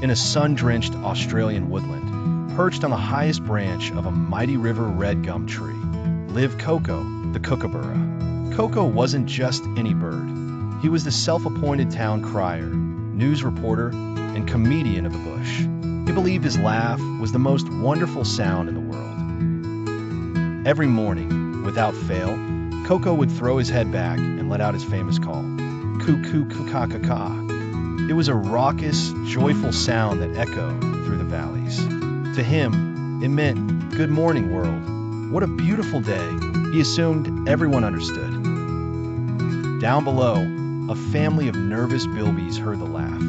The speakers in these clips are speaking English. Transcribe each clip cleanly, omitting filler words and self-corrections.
In a sun-drenched Australian woodland, perched on the highest branch of a mighty river red gum tree, lived Koko the Kookaburra. Koko wasn't just any bird. He was the self-appointed town crier, news reporter, and comedian of the bush. He believed his laugh was the most wonderful sound in the world. Every morning, without fail, Koko would throw his head back and let out his famous call, "Cuckoo, ka-ka-ka." It was a raucous, joyful sound that echoed through the valleys. To him, it meant, "Good morning, world. What a beautiful day." He assumed everyone understood. Down below, a family of nervous bilbies heard the laugh.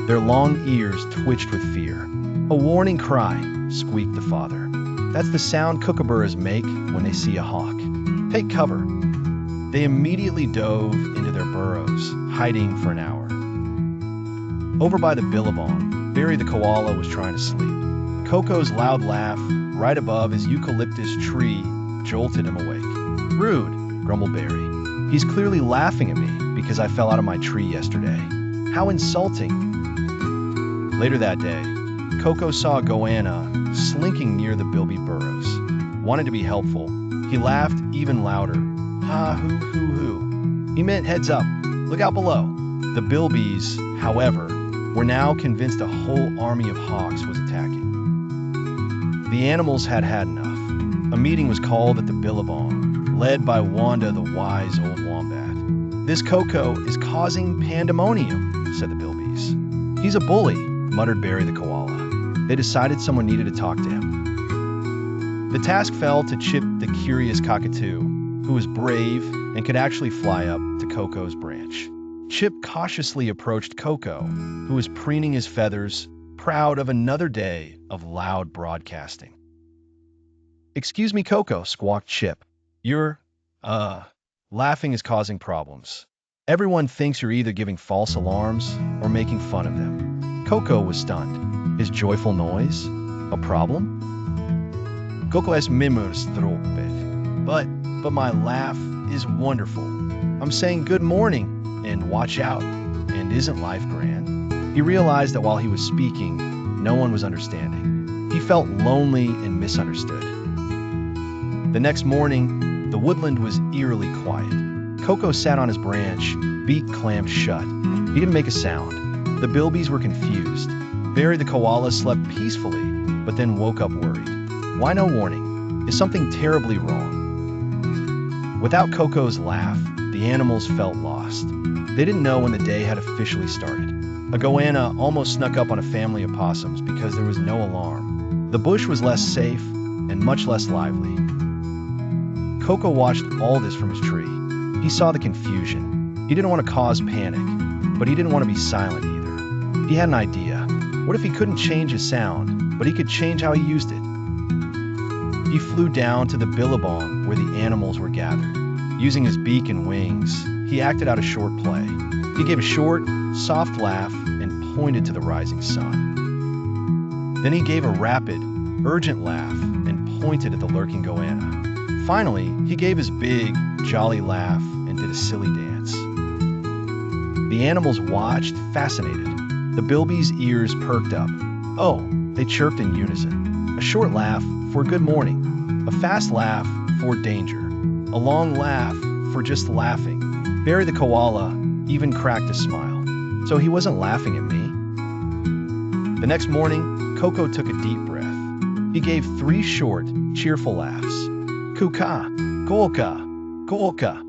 Their long ears twitched with fear. "A warning cry," squeaked the father. "That's the sound kookaburras make when they see a hawk. Take cover." They immediately dove into their burrows, hiding for an hour. Over by the billabong, Barry the koala was trying to sleep. Koko's loud laugh, right above his eucalyptus tree, jolted him awake. "Rude," grumbled Barry. "He's clearly laughing at me because I fell out of my tree yesterday. How insulting." Later that day, Koko saw a goanna slinking near the bilby burrows. Wanted to be helpful, he laughed even louder. "Ha hoo hoo hoo." He meant heads up, look out below. The bilbies, however, were now convinced a whole army of hawks was attacking. The animals had had enough. A meeting was called at the billabong, led by Wanda the wise old wombat. "This Koko is causing pandemonium," said the bilbies. "He's a bully," muttered Barry the koala. They decided someone needed to talk to him. The task fell to Chip the curious cockatoo, who was brave and could actually fly up to Koko's branch. Chip cautiously approached Koko, who was preening his feathers, proud of another day of loud broadcasting. "Excuse me, Koko," squawked Chip. "Your, laughing is causing problems. Everyone thinks you're either giving false alarms or making fun of them." Koko was stunned. His joyful noise? A problem? "Koko es mimos tropet. But my laugh is wonderful. I'm saying good morning and watch out, and isn't life grand?" He realized that while he was speaking, no one was understanding. He felt lonely and misunderstood. The next morning, the woodland was eerily quiet. Koko sat on his branch, beak clamped shut. He didn't make a sound. The bilbies were confused. Barry the koala slept peacefully, but then woke up worried. Why no warning? Is something terribly wrong? Without Koko's laugh, the animals felt lost. They didn't know when the day had officially started. A goanna almost snuck up on a family of possums because there was no alarm. The bush was less safe and much less lively. Koko watched all this from his tree. He saw the confusion. He didn't want to cause panic, but he didn't want to be silent either. He had an idea. What if he couldn't change his sound, but he could change how he used it? He flew down to the billabong where the animals were gathered. Using his beak and wings, he acted out a short play. He gave a short, soft laugh and pointed to the rising sun. Then he gave a rapid, urgent laugh and pointed at the lurking goanna. Finally, he gave his big, jolly laugh and did a silly dance. The animals watched, fascinated. The bilbies' ears perked up. "Oh," they chirped in unison. A short laugh for good morning. A fast laugh for danger. A long laugh for just laughing. Barry the koala even cracked a smile. So he wasn't laughing at me? The next morning, Koko took a deep breath. He gave 3 short, cheerful laughs. "Kuka, kolka, kolka."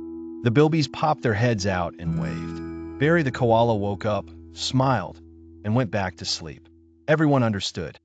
The bilbies popped their heads out and waved. Barry the koala woke up, smiled, and went back to sleep. Everyone understood.